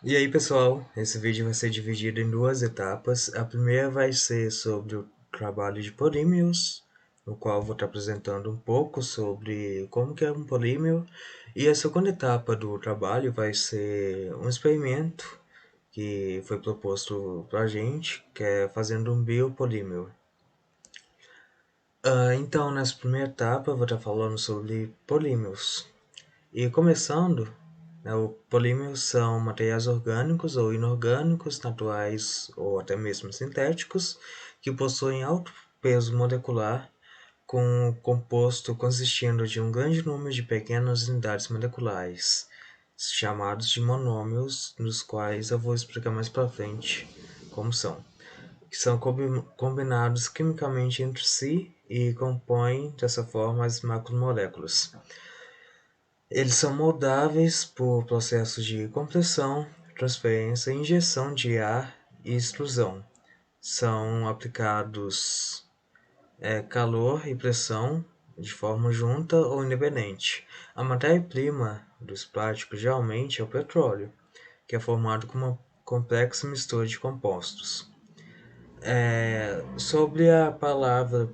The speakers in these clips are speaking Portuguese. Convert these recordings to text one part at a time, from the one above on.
E aí, pessoal, esse vídeo vai ser dividido em duas etapas. A primeira vai ser sobre o trabalho de polímeros, no qual vou estar apresentando um pouco sobre como que é um polímero. E a segunda etapa do trabalho vai ser um experimento que foi proposto para a gente, que é fazendo um biopolímero. Então, nessa primeira etapa, eu vou estar falando sobre polímeros. E começando, o polímeros são materiais orgânicos ou inorgânicos, naturais ou até mesmo sintéticos, que possuem alto peso molecular, com um composto consistindo de um grande número de pequenas unidades moleculares, chamados de monômeros, nos quais eu vou explicar mais para frente como são, que são combinados quimicamente entre si e compõem dessa forma as macromoléculas. Eles são moldáveis por processos de compressão, transferência, injeção de ar e extrusão. São aplicados calor e pressão de forma junta ou independente. A matéria-prima dos plásticos geralmente é o petróleo, que é formado com uma complexa mistura de compostos. Sobre a palavra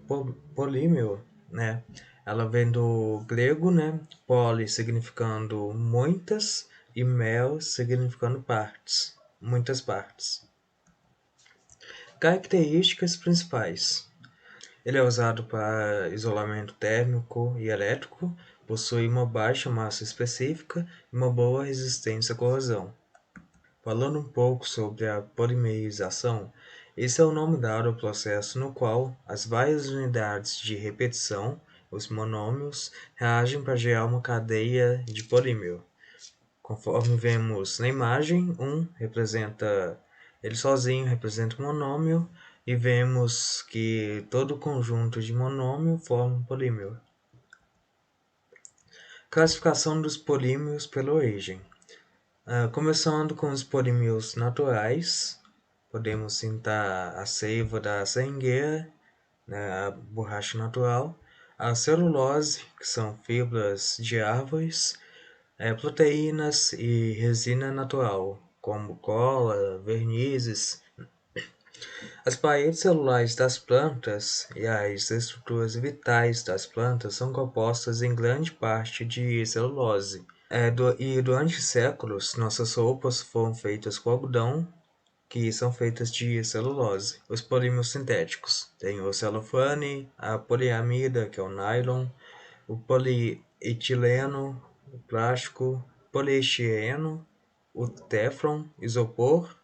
polímero, né? Ela vem do grego, né? Poli significando muitas e mel significando partes, muitas partes. Características principais. Ele é usado para isolamento térmico e elétrico, possui uma baixa massa específica e uma boa resistência à corrosão. Falando um pouco sobre a polimerização, esse é o nome dado ao processo no qual as várias unidades de repetição, os monômeros, reagem para gerar uma cadeia de polímero. Conforme vemos na imagem, ele sozinho representa um monômero e vemos que todo o conjunto de monômero forma um polímero. Classificação dos polímeros pela origem. Começando com os polímeros naturais, podemos citar a seiva da seringueira, né, a borracha natural, a celulose, que são fibras de árvores, proteínas e resina natural, como cola, vernizes. As paredes celulares das plantas e as estruturas vitais das plantas são compostas em grande parte de celulose. E durante séculos, nossas roupas foram feitas com algodão, que são feitas de celulose. Os polímeros sintéticos tem o celofane, a poliamida, que é o nylon, o polietileno, o plástico, poliestireno, o teflon, isopor,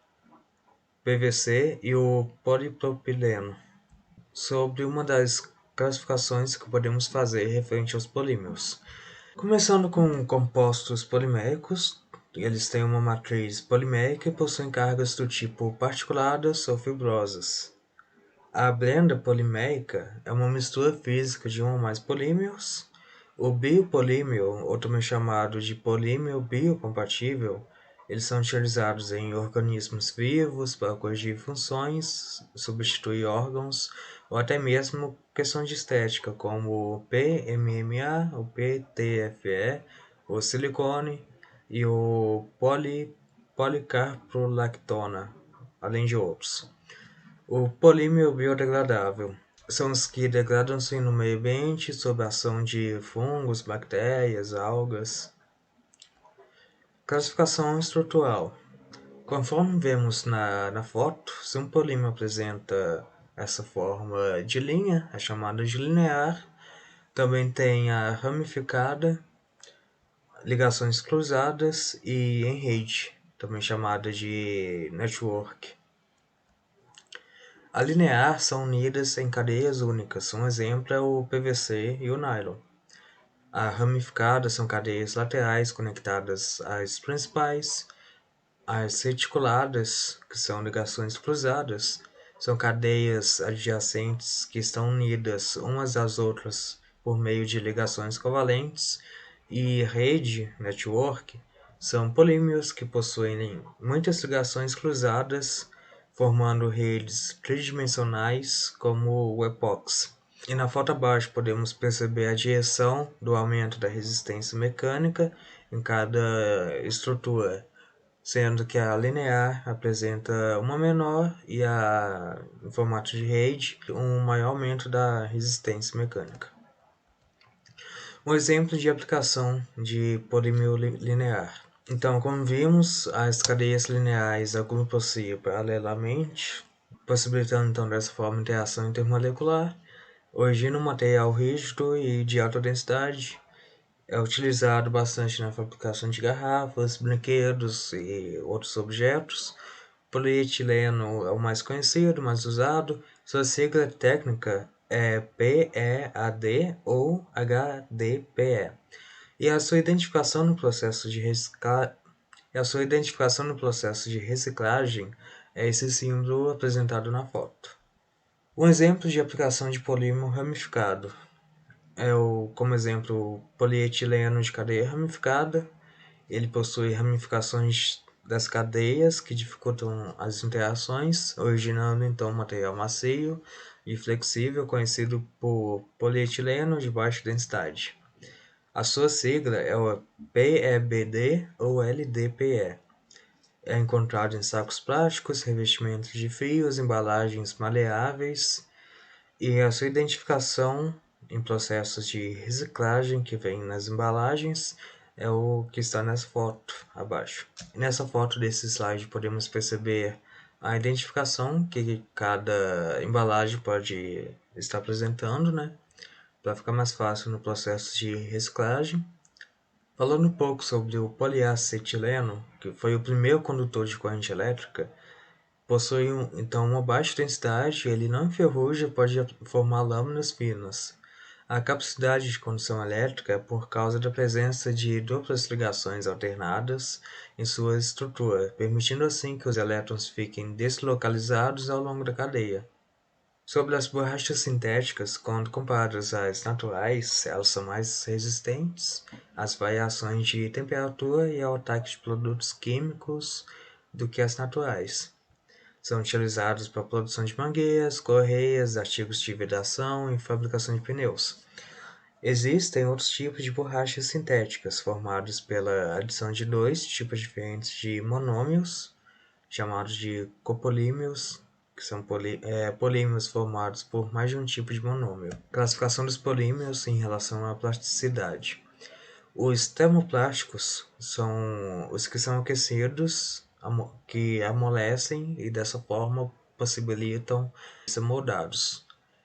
PVC e o polipropileno. Sobre uma das classificações que podemos fazer referente aos polímeros. Começando com compostos poliméricos, eles têm uma matriz polimérica e possuem cargas do tipo particuladas ou fibrosas. A blenda polimérica é uma mistura física de um ou mais polímeros. O biopolímero, ou também chamado de polímero biocompatível, eles são utilizados em organismos vivos para corrigir funções, substituir órgãos ou até mesmo questões de estética, como o PMMA, o PTFE, o silicone e o policarprolactona, além de outros. O polímero biodegradável são os que degradam-se no meio ambiente sob a ação de fungos, bactérias, algas. Classificação estrutural. Conforme vemos na foto, se um polímero apresenta essa forma de linha, é chamada de linear. Também tem a ramificada, ligações cruzadas e em rede, também chamada de network. A linear são unidas em cadeias únicas, um exemplo é o PVC e o nylon. A ramificada são cadeias laterais conectadas às principais. As reticuladas, que são ligações cruzadas, são cadeias adjacentes que estão unidas umas às outras por meio de ligações covalentes. E rede, network, são polímeros que possuem muitas ligações cruzadas, formando redes tridimensionais como o epóxi. E na foto abaixo podemos perceber a direção do aumento da resistência mecânica em cada estrutura, sendo que a linear apresenta uma menor e a em formato de rede um maior aumento da resistência mecânica. Um exemplo de aplicação de polímero linear. Então, como vimos, as cadeias lineares agrupam-se paralelamente, possibilitando então dessa forma a interação intermolecular, origina um material rígido e de alta densidade. É utilizado bastante na fabricação de garrafas, brinquedos e outros objetos. Polietileno é o mais conhecido, mais usado. Sua sigla técnica é PEAD ou HDPE. E a sua identificação no processo de reciclagem é esse símbolo apresentado na foto. Um exemplo de aplicação de polímero ramificado como exemplo, o polietileno de cadeia ramificada. Ele possui ramificações das cadeias que dificultam as interações, originando então um material macio e flexível conhecido por polietileno de baixa densidade. A sua sigla é o PEBD ou LDPE. É encontrado em sacos plásticos, revestimentos de fios, embalagens maleáveis, e a sua identificação em processos de reciclagem que vem nas embalagens é o que está nessa foto abaixo. Nessa foto desse slide podemos perceber a identificação que cada embalagem pode estar apresentando, né? Para ficar mais fácil no processo de reciclagem. Falando um pouco sobre o poliacetileno, que foi o primeiro condutor de corrente elétrica, possui então uma baixa densidade, ele não enferruja e pode formar lâminas finas. A capacidade de condução elétrica é por causa da presença de duplas ligações alternadas em sua estrutura, permitindo assim que os elétrons fiquem deslocalizados ao longo da cadeia. Sobre as borrachas sintéticas, quando comparadas às naturais, elas são mais resistentes às variações de temperatura e ao ataque de produtos químicos do que as naturais. São utilizados para a produção de mangueiras, correias, artigos de vedação e fabricação de pneus. Existem outros tipos de borrachas sintéticas, formados pela adição de dois tipos diferentes de monômeros, chamados de copolímeros, que são polímeros formados por mais de um tipo de monômero. Classificação dos polímeros em relação à plasticidade. Os termoplásticos são os que são aquecidos, que amolecem e dessa forma possibilitam ser moldados.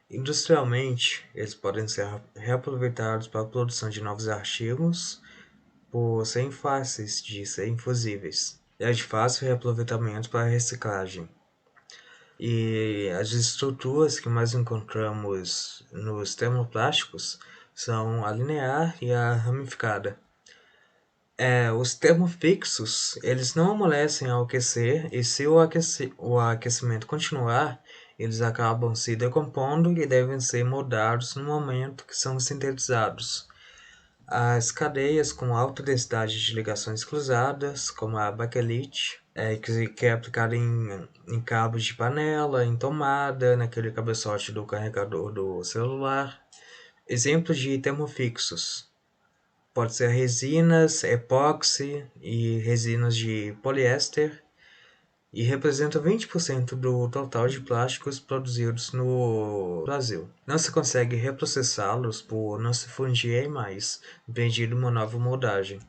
Industrialmente, eles podem ser reaproveitados para a produção de novos artigos por serem fáceis de serem fusíveis. É de fácil reaproveitamento para reciclagem. E as estruturas que mais encontramos nos termoplásticos são a linear e a ramificada. Os termofixos, eles não amolecem ao aquecer, e se o aquecimento continuar, eles acabam se decompondo e devem ser moldados no momento que são sintetizados. As cadeias com alta densidade de ligações cruzadas, como a baquelite, que é aplicada em cabos de panela, em tomada, naquele cabeçote do carregador do celular. Exemplos de termofixos. Pode ser resinas, epóxi e resinas de poliéster, e representa 20% do total de plásticos produzidos no Brasil. Não se consegue reprocessá-los por não se fundirem mais, vendido uma nova moldagem.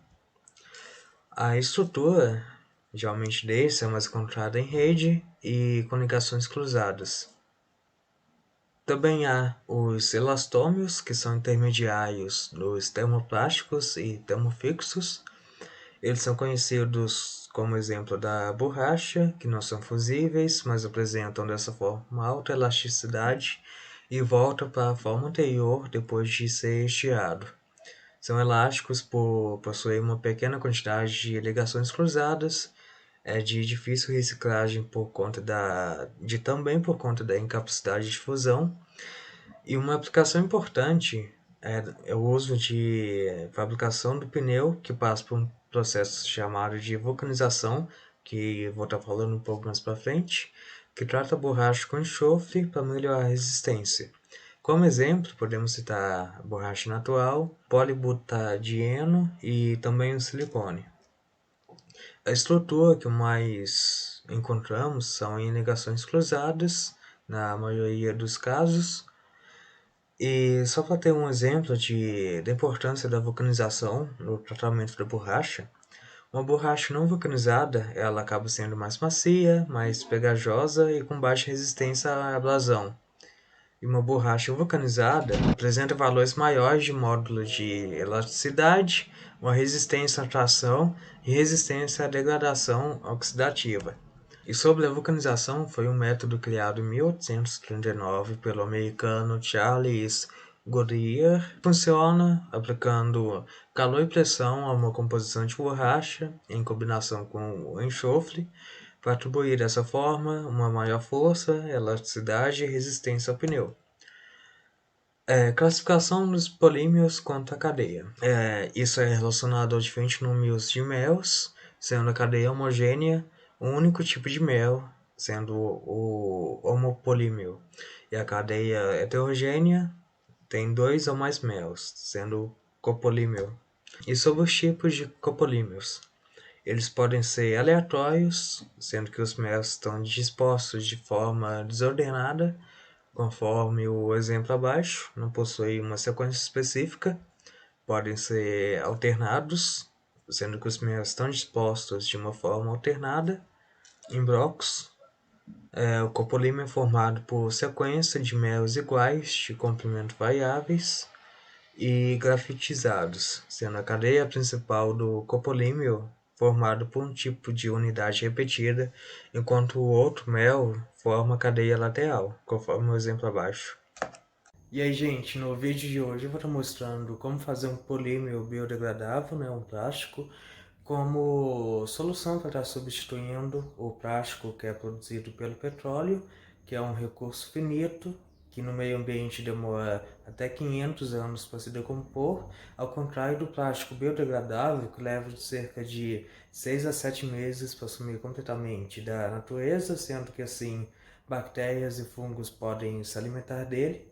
A estrutura, geralmente desse, é mais encontrada em rede e com ligações cruzadas. Também há os elastômeros, que são intermediários dos termoplásticos e termofixos. Eles são conhecidos como exemplo da borracha, que não são fusíveis, mas apresentam dessa forma alta elasticidade e voltam para a forma anterior depois de ser estirado. São elásticos por possuir uma pequena quantidade de ligações cruzadas, de difícil reciclagem também por conta da incapacidade de fusão. E uma aplicação importante é o uso de fabricação do pneu, que passa por um processo chamado de vulcanização, que vou estar falando um pouco mais para frente, que trata a borracha com enxofre para melhorar a resistência. Como exemplo, podemos citar a borracha natural, polibutadieno e também o silicone. A estrutura que mais encontramos são em ligações cruzadas, na maioria dos casos. E só para ter um exemplo da importância da vulcanização no tratamento da borracha, uma borracha não vulcanizada, ela acaba sendo mais macia, mais pegajosa e com baixa resistência à abrasão. E uma borracha vulcanizada apresenta valores maiores de módulo de elasticidade, uma resistência à tração e resistência à degradação oxidativa. E sobre a vulcanização, foi um método criado em 1839 pelo americano Charles Goodyear. Funciona aplicando calor e pressão a uma composição de borracha em combinação com o enxofre para atribuir dessa forma uma maior força, elasticidade e resistência ao pneu. Classificação dos polímeros quanto à cadeia. Isso é relacionado aos diferentes números de mels, sendo a cadeia homogênea um único tipo de mel, sendo o homopolímero, e a cadeia heterogênea tem dois ou mais mels, sendo o copolímero. E sobre os tipos de copolímeros. Eles podem ser aleatórios, sendo que os mels estão dispostos de forma desordenada, conforme o exemplo abaixo, não possuem uma sequência específica. Podem ser alternados, sendo que os mels estão dispostos de uma forma alternada, em blocos. O copolímero é formado por sequência de mels iguais de comprimento variáveis e grafitizados, sendo a cadeia principal do copolímero formado por um tipo de unidade repetida, enquanto o outro mel forma a cadeia lateral, conforme o exemplo abaixo. E aí, gente, no vídeo de hoje eu vou estar mostrando como fazer um polímero biodegradável, um plástico, como solução para estar substituindo o plástico que é produzido pelo petróleo, que é um recurso finito, que no meio ambiente demora até 500 anos para se decompor, ao contrário do plástico biodegradável, que leva de cerca de 6 a 7 meses para sumir completamente da natureza, sendo que assim bactérias e fungos podem se alimentar dele,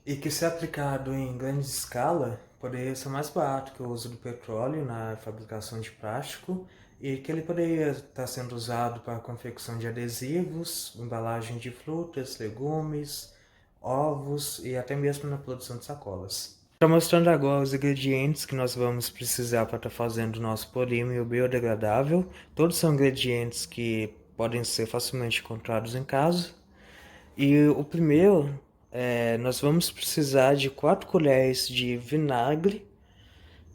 e que, se aplicado em grande escala, poderia ser mais barato que o uso do petróleo na fabricação de plástico, e que ele poderia estar sendo usado para a confecção de adesivos, embalagem de frutas, legumes, ovos e até mesmo na produção de sacolas. Estou mostrando agora os ingredientes que nós vamos precisar para estar fazendo o nosso polímero biodegradável. Todos são ingredientes que podem ser facilmente encontrados em casa. E o primeiro, nós vamos precisar de 4 colheres de vinagre.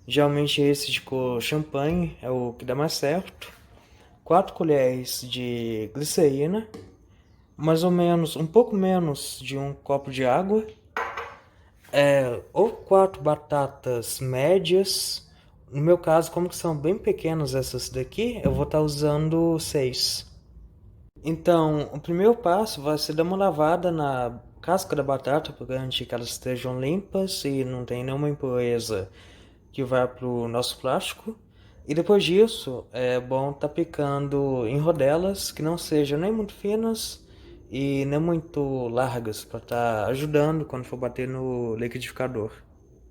Geralmente esse de cor champanhe é o que dá mais certo. 4 colheres de glicerina, mais ou menos, um pouco menos de um copo de água. Ou 4 batatas médias. No meu caso, como que são bem pequenas essas daqui, eu vou estar usando 6. Então, o primeiro passo vai ser dar uma lavada na casca da batata para garantir que elas estejam limpas e não tem nenhuma impureza que vai para o nosso plástico. E depois disso, é bom estar picando em rodelas que não sejam nem muito finas e nem muito largas, para estar ajudando quando for bater no liquidificador.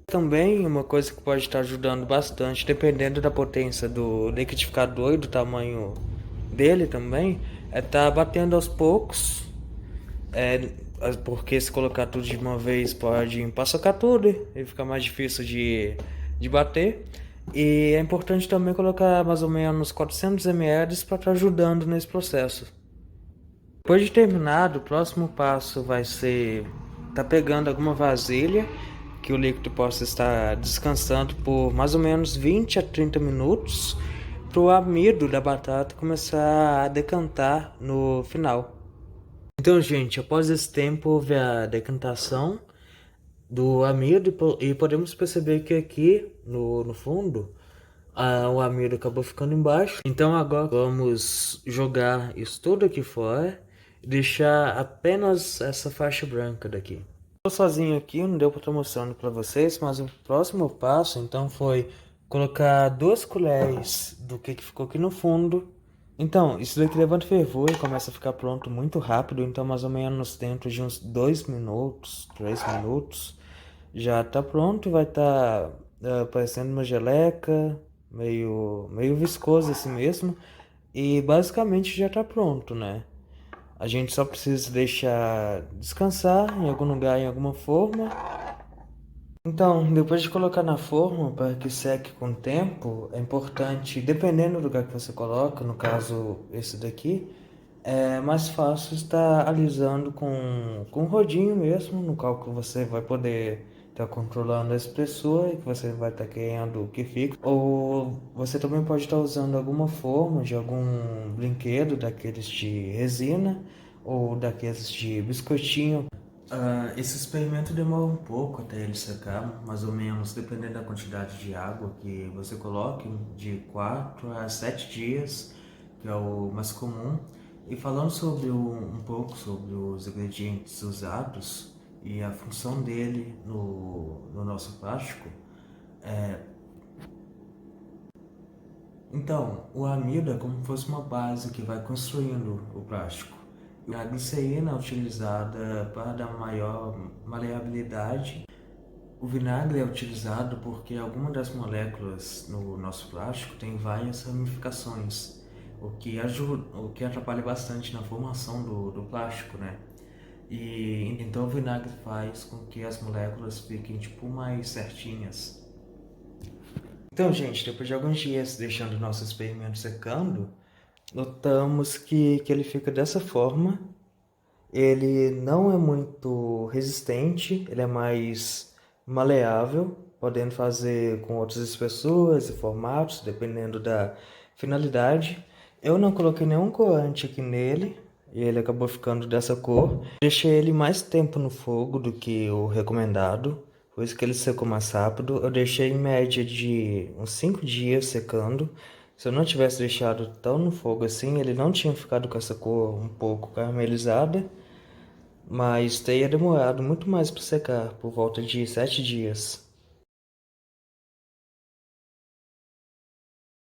Também uma coisa que pode estar ajudando bastante, dependendo da potência do liquidificador e do tamanho dele também, é estar batendo aos poucos, porque se colocar tudo de uma vez pode empaçocar tudo e fica mais difícil de bater. E é importante também colocar mais ou menos 400 ml para estar ajudando nesse processo. Depois de terminado, o próximo passo vai ser estar pegando alguma vasilha que o líquido possa estar descansando por mais ou menos 20 a 30 minutos, para o amido da batata começar a decantar no final. Então, gente, após esse tempo houve a decantação do amido e podemos perceber que aqui no fundo o amido acabou ficando embaixo. Então agora vamos jogar isso tudo aqui fora e deixar apenas essa faixa branca daqui. Estou sozinho aqui, não deu para estar mostrando para vocês, mas o próximo passo então foi colocar 2 colheres do que ficou aqui no fundo. Então, isso daqui levanta fervor e começa a ficar pronto muito rápido, então mais ou menos dentro de uns 2 minutos, 3 minutos, já está pronto, vai estar parecendo uma geleca, meio viscoso assim mesmo. E basicamente já tá pronto, né? A gente só precisa deixar descansar em algum lugar, em alguma forma. Então, depois de colocar na forma para que seque com o tempo, é importante, dependendo do lugar que você coloca, no caso esse daqui, é mais fácil estar alisando com um rodinho mesmo, no qual que você vai poder estar controlando a espessura e que você vai estar querendo que fique. Ou você também pode estar usando alguma forma de algum brinquedo daqueles de resina ou daqueles de biscoitinho. Esse experimento demora um pouco até ele secar, mais ou menos, dependendo da quantidade de água que você coloque, de 4 a 7 dias, que é o mais comum. E falando sobre um pouco sobre os ingredientes usados e a função dele no nosso plástico, então, o amido é como se fosse uma base que vai construindo o plástico. E a glicerina é utilizada para dar maior maleabilidade. O vinagre é utilizado porque algumas das moléculas no nosso plástico têm várias ramificações, o que atrapalha bastante na formação do plástico, né? E então o vinagre faz com que as moléculas fiquem tipo mais certinhas. Então, gente, depois de alguns dias deixando o nosso experimento secando, notamos que ele fica dessa forma. Ele não é muito resistente, ele é mais maleável, podendo fazer com outras espessuras e formatos, dependendo da finalidade. Eu não coloquei nenhum corante aqui nele, e ele acabou ficando dessa cor. Deixei ele mais tempo no fogo do que o recomendado, por isso que ele secou mais rápido. Eu deixei em média de uns 5 dias secando. Se eu não tivesse deixado tão no fogo assim, ele não tinha ficado com essa cor um pouco caramelizada, mas teria demorado muito mais para secar, por volta de 7 dias.